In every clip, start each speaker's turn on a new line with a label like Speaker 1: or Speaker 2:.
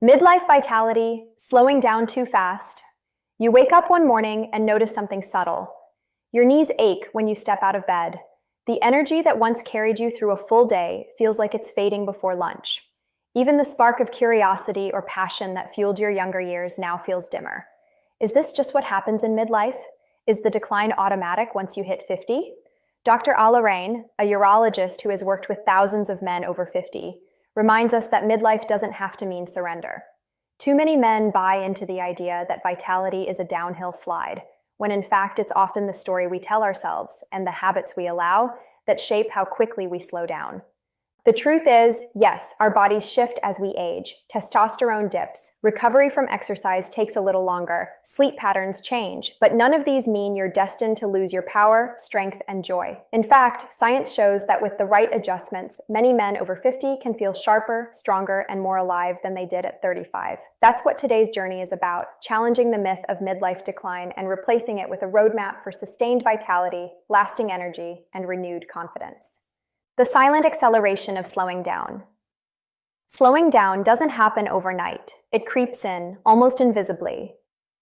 Speaker 1: Midlife vitality, slowing down too fast. You wake up one morning and notice something subtle. Your knees ache when you step out of bed. The energy that once carried you through a full day feels like it's fading before lunch. Even the spark of curiosity or passion that fueled your younger years now feels dimmer. Is this just what happens in midlife? Is the decline automatic once you hit 50? Dr. Alain, a urologist who has worked with thousands of men over 50, reminds us that midlife doesn't have to mean surrender. Too many men buy into the idea that vitality is a downhill slide, when in fact it's often the story we tell ourselves and the habits we allow that shape how quickly we slow down. The truth is, yes, our bodies shift as we age. Testosterone dips. Recovery from exercise takes a little longer. Sleep patterns change. But none of these mean you're destined to lose your power, strength, and joy. In fact, science shows that with the right adjustments, many men over 50 can feel sharper, stronger, and more alive than they did at 35. That's what today's journey is about, challenging the myth of midlife decline and replacing it with a roadmap for sustained vitality, lasting energy, and renewed confidence. The silent acceleration of slowing down. Slowing down doesn't happen overnight. It creeps in, almost invisibly.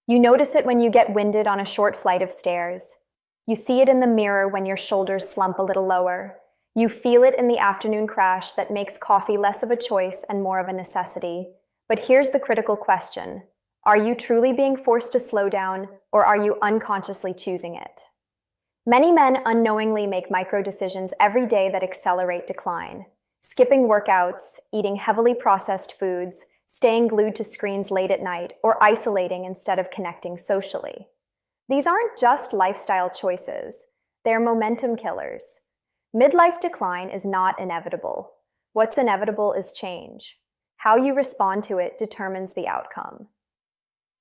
Speaker 1: You notice it when you get winded on a short flight of stairs. You see it in the mirror when your shoulders slump a little lower. You feel it in the afternoon crash that makes coffee less of a choice and more of a necessity. But here's the critical question. Are you truly being forced to slow down, or are you unconsciously choosing it? Many men unknowingly make micro-decisions every day that accelerate decline. Skipping workouts, eating heavily processed foods, staying glued to screens late at night, or isolating instead of connecting socially. These aren't just lifestyle choices, they're momentum killers. Midlife decline is not inevitable. What's inevitable is change. How you respond to it determines the outcome.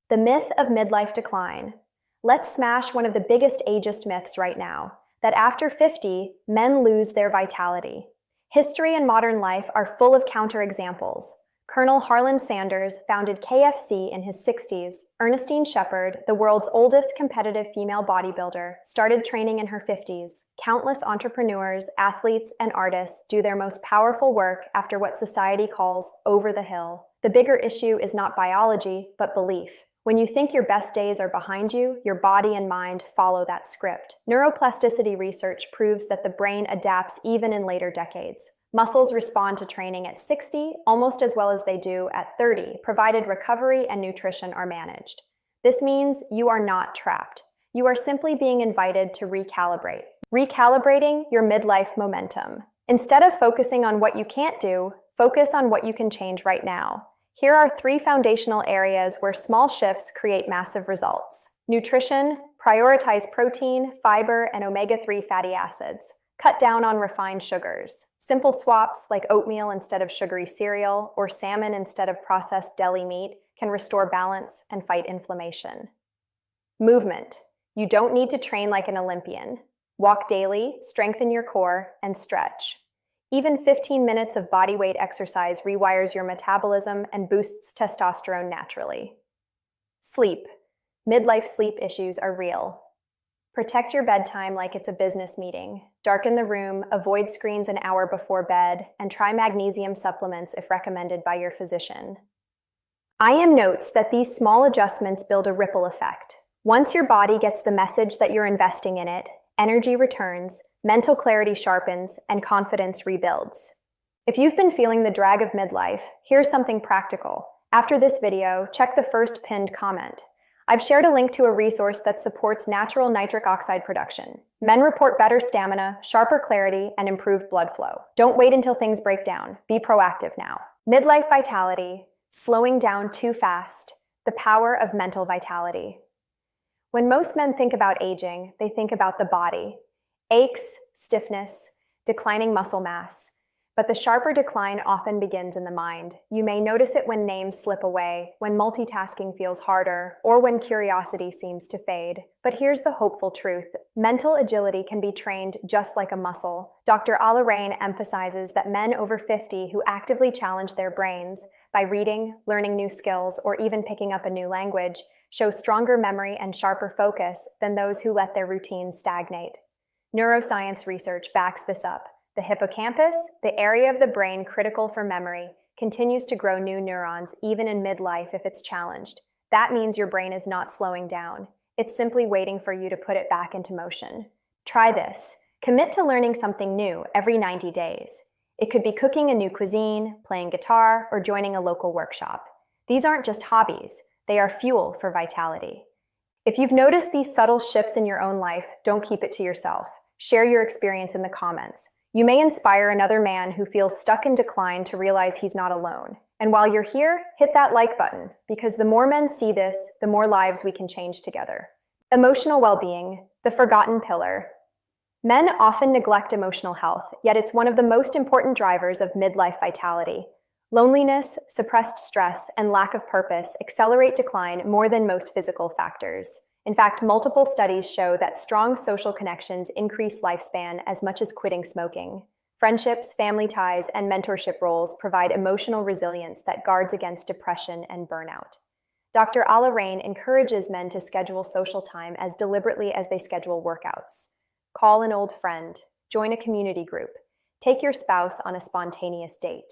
Speaker 1: The myth of midlife decline. Let's smash one of the biggest ageist myths right now, that after 50, men lose their vitality. History and modern life are full of counterexamples. Colonel Harlan Sanders founded KFC in his 60s. Ernestine Shepherd, the world's oldest competitive female bodybuilder, started training in her 50s. Countless entrepreneurs, athletes, and artists do their most powerful work after what society calls over the hill. The bigger issue is not biology, but belief. When you think your best days are behind you, your body and mind follow that script. Neuroplasticity research proves that the brain adapts even in later decades. Muscles respond to training at 60 almost as well as they do at 30, provided recovery and nutrition are managed. This means you are not trapped. You are simply being invited to recalibrate. Recalibrating your midlife momentum. Instead of focusing on what you can't do, focus on what you can change right now. Here are 3 foundational areas where small shifts create massive results. Nutrition, prioritize protein, fiber, and omega-3 fatty acids. Cut down on refined sugars. Simple swaps like oatmeal instead of sugary cereal or salmon instead of processed deli meat can restore balance and fight inflammation. Movement. You don't need to train like an Olympian. Walk daily, strengthen your core, and stretch. Even 15 minutes of bodyweight exercise rewires your metabolism and boosts testosterone naturally. Sleep. Midlife sleep issues are real. Protect your bedtime like it's a business meeting. Darken the room, avoid screens an hour before bed, and try magnesium supplements if recommended by your physician. IM notes that these small adjustments build a ripple effect. Once your body gets the message that you're investing in it, energy returns, mental clarity sharpens, and confidence rebuilds. If you've been feeling the drag of midlife, here's something practical. After this video, check the first pinned comment. I've shared a link to a resource that supports natural nitric oxide production. Men report better stamina, sharper clarity, and improved blood flow. Don't wait until things break down. Be proactive now. Midlife vitality, slowing down too fast, the power of mental vitality. When most men think about aging, they think about the body. Aches, stiffness, declining muscle mass. But the sharper decline often begins in the mind. You may notice it when names slip away, when multitasking feels harder, or when curiosity seems to fade. But here's the hopeful truth. Mental agility can be trained just like a muscle. Dr. Alain emphasizes that men over 50 who actively challenge their brains by reading, learning new skills, or even picking up a new language show stronger memory and sharper focus than those who let their routines stagnate. Neuroscience research backs this up. The hippocampus, the area of the brain critical for memory, continues to grow new neurons even in midlife if it's challenged. That means your brain is not slowing down. It's simply waiting for you to put it back into motion. Try this. Commit to learning something new every 90 days. It could be cooking a new cuisine, playing guitar, or joining a local workshop. These aren't just hobbies, they are fuel for vitality. If you've noticed these subtle shifts in your own life, don't keep it to yourself. Share your experience in the comments. You may inspire another man who feels stuck in decline to realize he's not alone. And while you're here, hit that like button, because the more men see this, the more lives we can change together. Emotional well-being, the forgotten pillar. Men often neglect emotional health, yet it's one of the most important drivers of midlife vitality. Loneliness, suppressed stress, and lack of purpose accelerate decline more than most physical factors. In fact, multiple studies show that strong social connections increase lifespan as much as quitting smoking. Friendships, family ties, and mentorship roles provide emotional resilience that guards against depression and burnout. Dr. Ala Rain encourages men to schedule social time as deliberately as they schedule workouts. Call an old friend, join a community group, take your spouse on a spontaneous date.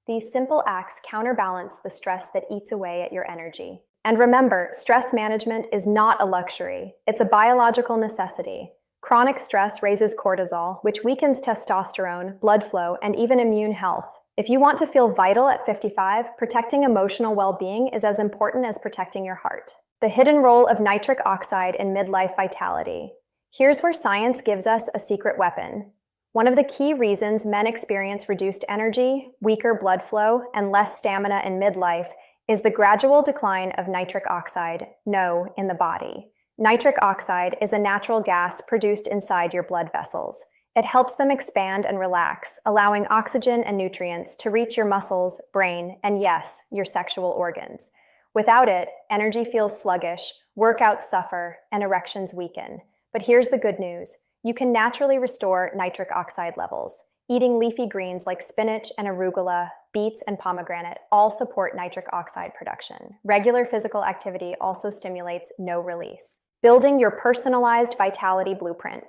Speaker 1: These simple acts counterbalance the stress that eats away at your energy. And remember, stress management is not a luxury. It's a biological necessity. Chronic stress raises cortisol, which weakens testosterone, blood flow, and even immune health. If you want to feel vital at 55, protecting emotional well-being is as important as protecting your heart. The hidden role of nitric oxide in midlife vitality. Here's where science gives us a secret weapon. One of the key reasons men experience reduced energy, weaker blood flow, and less stamina in midlife is the gradual decline of nitric oxide, NO, in the body. Nitric oxide is a natural gas produced inside your blood vessels. It helps them expand and relax, allowing oxygen and nutrients to reach your muscles, brain, and yes, your sexual organs. Without it, energy feels sluggish, workouts suffer, and erections weaken. But here's the good news. You can naturally restore nitric oxide levels. Eating leafy greens like spinach and arugula, beets, and pomegranate all support nitric oxide production. Regular physical activity also stimulates NO release. Building your personalized vitality blueprint.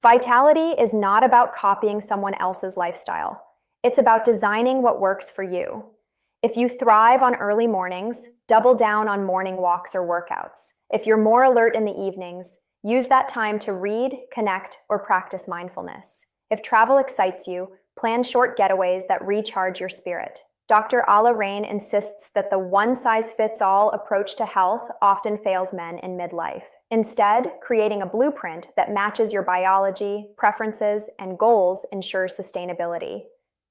Speaker 1: Vitality is not about copying someone else's lifestyle. It's about designing what works for you. If you thrive on early mornings, double down on morning walks or workouts. If you're more alert in the evenings, use that time to read, connect, or practice mindfulness. If travel excites you, plan short getaways that recharge your spirit. Dr. Ala Rain insists that the one-size-fits-all approach to health often fails men in midlife. Instead, creating a blueprint that matches your biology, preferences, and goals ensures sustainability.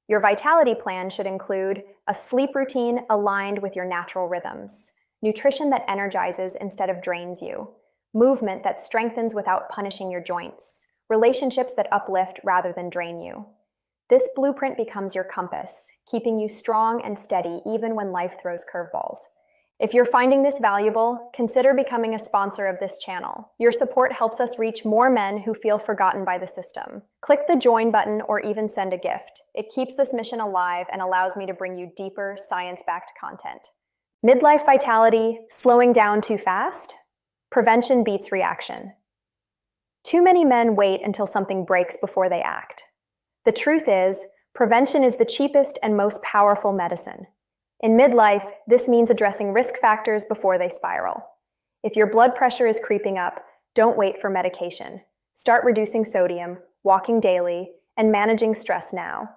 Speaker 1: Your vitality plan should include a sleep routine aligned with your natural rhythms, nutrition that energizes instead of drains you, movement that strengthens without punishing your joints, relationships that uplift rather than drain you. This blueprint becomes your compass, keeping you strong and steady even when life throws curveballs. If you're finding this valuable, consider becoming a sponsor of this channel. Your support helps us reach more men who feel forgotten by the system. Click the join button or even send a gift. It keeps this mission alive and allows me to bring you deeper, science-backed content. Midlife vitality, slowing down too fast? Prevention beats reaction. Too many men wait until something breaks before they act. The truth is, prevention is the cheapest and most powerful medicine. In midlife, this means addressing risk factors before they spiral. If your blood pressure is creeping up, don't wait for medication. Start reducing sodium, walking daily, and managing stress now.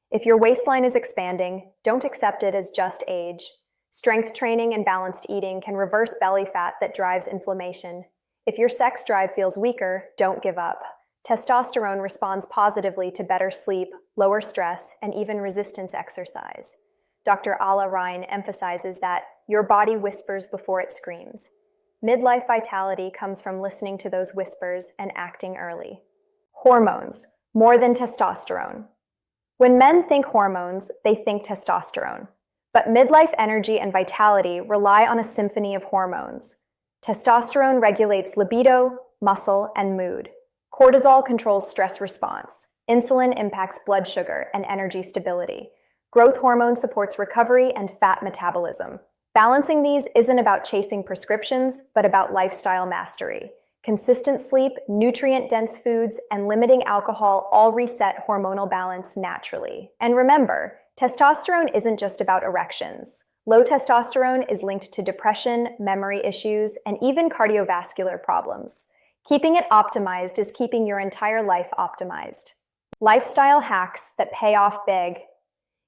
Speaker 1: If your waistline is expanding, don't accept it as just age. Strength training and balanced eating can reverse belly fat that drives inflammation. If your sex drive feels weaker, don't give up. Testosterone responds positively to better sleep, lower stress, and even resistance exercise. Dr. Ala Rain emphasizes that your body whispers before it screams. Midlife vitality comes from listening to those whispers and acting early. Hormones, more than testosterone. When men think hormones, they think testosterone. But midlife energy and vitality rely on a symphony of hormones. Testosterone regulates libido, muscle, and mood. Cortisol controls stress response. Insulin impacts blood sugar and energy stability. Growth hormone supports recovery and fat metabolism. Balancing these isn't about chasing prescriptions, but about lifestyle mastery. Consistent sleep, nutrient-dense foods, and limiting alcohol all reset hormonal balance naturally. And remember, Testosterone isn't just about erections. Low testosterone is linked to depression, memory issues, and even cardiovascular problems. Keeping it optimized is keeping your entire life optimized. Lifestyle hacks that pay off big.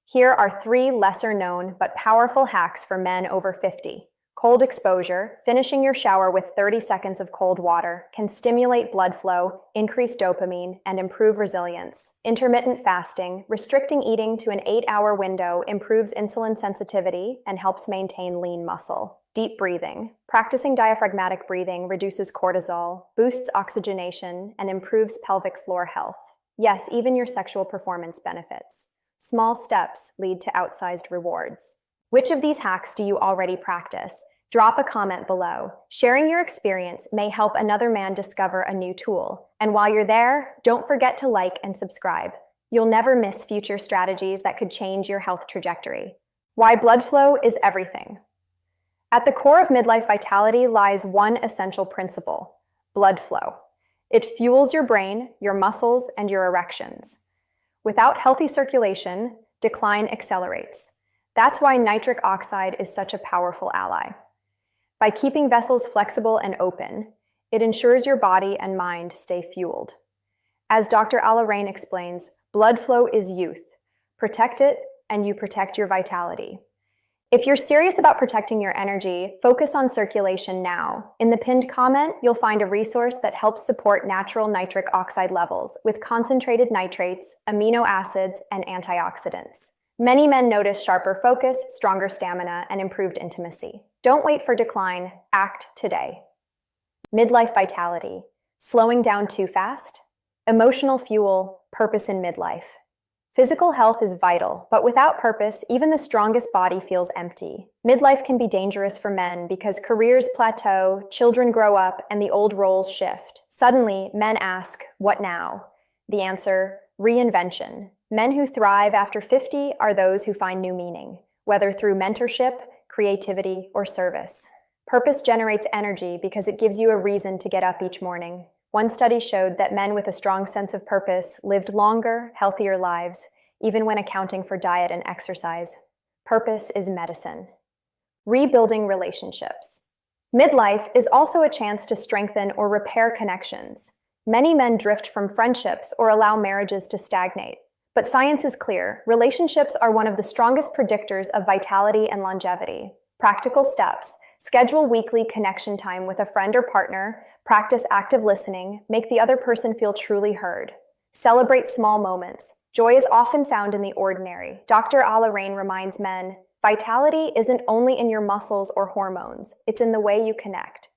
Speaker 1: Here are 3 lesser-known but powerful hacks for men over 50. Cold exposure, finishing your shower with 30 seconds of cold water, can stimulate blood flow, increase dopamine, and improve resilience. Intermittent fasting, restricting eating to an 8-hour window, improves insulin sensitivity and helps maintain lean muscle. Deep breathing. Practicing diaphragmatic breathing reduces cortisol, boosts oxygenation, and improves pelvic floor health. Yes, even your sexual performance benefits. Small steps lead to outsized rewards. Which of these hacks do you already practice? Drop a comment below. Sharing your experience may help another man discover a new tool. And while you're there, don't forget to like and subscribe. You'll never miss future strategies that could change your health trajectory. Why blood flow is everything. At the core of midlife vitality lies one essential principle: blood flow. It fuels your brain, your muscles, and your erections. Without healthy circulation, decline accelerates. That's why nitric oxide is such a powerful ally. By keeping vessels flexible and open, it ensures your body and mind stay fueled. As Dr. Alain explains, blood flow is youth. Protect it, and you protect your vitality. If you're serious about protecting your energy, focus on circulation now. In the pinned comment, you'll find a resource that helps support natural nitric oxide levels with concentrated nitrates, amino acids, and antioxidants. Many men notice sharper focus, stronger stamina, and improved intimacy. Don't wait for decline, act today. Midlife vitality. Slowing down too fast? Emotional fuel, purpose in midlife. Physical health is vital, but without purpose, even the strongest body feels empty. Midlife can be dangerous for men because careers plateau, children grow up, and the old roles shift. Suddenly, men ask, what now? The answer, reinvention. Men who thrive after 50 are those who find new meaning, whether through mentorship, creativity, or service. Purpose generates energy because it gives you a reason to get up each morning. One study showed that men with a strong sense of purpose lived longer, healthier lives, even when accounting for diet and exercise. Purpose is medicine. Rebuilding relationships. Midlife is also a chance to strengthen or repair connections. Many men drift from friendships or allow marriages to stagnate. But science is clear. Relationships are one of the strongest predictors of vitality and longevity. Practical steps. Schedule weekly connection time with a friend or partner, practice active listening, make the other person feel truly heard. Celebrate small moments. Joy is often found in the ordinary. Dr. Alain reminds men, vitality isn't only in your muscles or hormones, it's in the way you connect.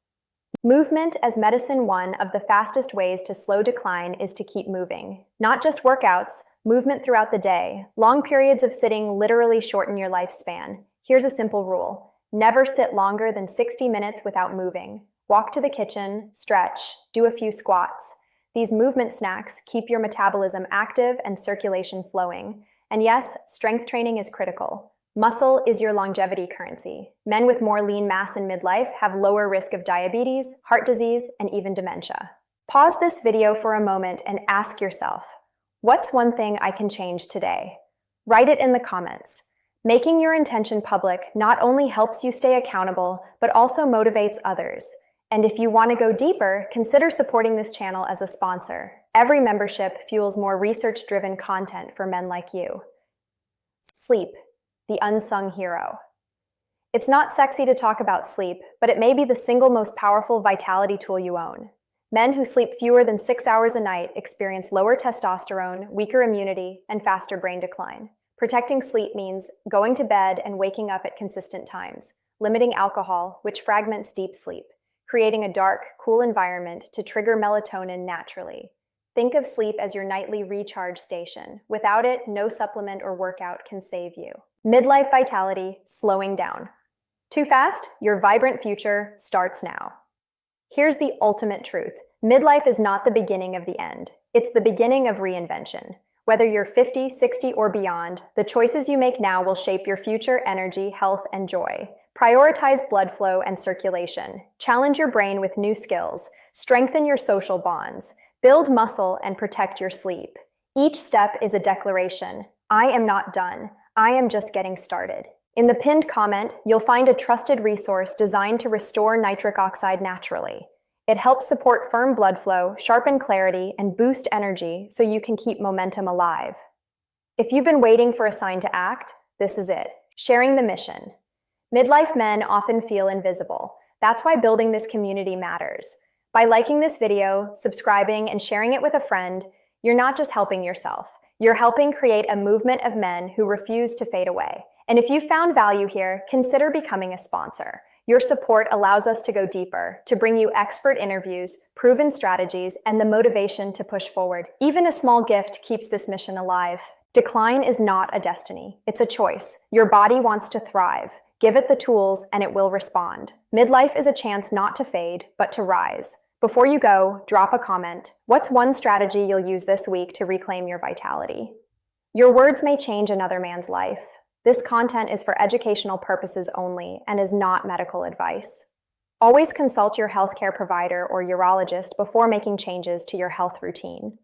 Speaker 1: Movement as medicine. One of the fastest ways to slow decline is to keep moving. Not just workouts, movement throughout the day. Long periods of sitting literally shorten your lifespan. Here's a simple rule. Never sit longer than 60 minutes without moving. Walk to the kitchen, stretch, do a few squats. These movement snacks keep your metabolism active and circulation flowing. And yes, strength training is critical. Muscle is your longevity currency. Men with more lean mass in midlife have lower risk of diabetes, heart disease, and even dementia. Pause this video for a moment and ask yourself, what's one thing I can change today? Write it in the comments. Making your intention public not only helps you stay accountable, but also motivates others. And if you want to go deeper, consider supporting this channel as a sponsor. Every membership fuels more research-driven content for men like you. Sleep, the unsung hero. It's not sexy to talk about sleep, but it may be the single most powerful vitality tool you own. Men who sleep fewer than 6 hours a night experience lower testosterone, weaker immunity, and faster brain decline. Protecting sleep means going to bed and waking up at consistent times, limiting alcohol, which fragments deep sleep, creating a dark, cool environment to trigger melatonin naturally. Think of sleep as your nightly recharge station. Without it, no supplement or workout can save you. Midlife vitality, slowing down. Too fast? Your vibrant future starts now. Here's the ultimate truth. Midlife is not the beginning of the end. It's the beginning of reinvention. Whether you're 50, 60, or beyond, the choices you make now will shape your future energy, health, and joy. Prioritize blood flow and circulation. Challenge your brain with new skills. Strengthen your social bonds. Build muscle and protect your sleep. Each step is a declaration. I am not done. I am just getting started. In the pinned comment, you'll find a trusted resource designed to restore nitric oxide naturally. It helps support firm blood flow, sharpen clarity, and boost energy so you can keep momentum alive. If you've been waiting for a sign to act, this is it. Sharing the mission. Midlife men often feel invisible. That's why building this community matters. By liking this video, subscribing, and sharing it with a friend, you're not just helping yourself. You're helping create a movement of men who refuse to fade away. And if you found value here, consider becoming a sponsor. Your support allows us to go deeper, to bring you expert interviews, proven strategies, and the motivation to push forward. Even a small gift keeps this mission alive. Decline is not a destiny. It's a choice. Your body wants to thrive. Give it the tools and it will respond. Midlife is a chance not to fade, but to rise. Before you go, drop a comment. What's one strategy you'll use this week to reclaim your vitality? Your words may change another man's life. This content is for educational purposes only and is not medical advice. Always consult your healthcare provider or urologist before making changes to your health routine.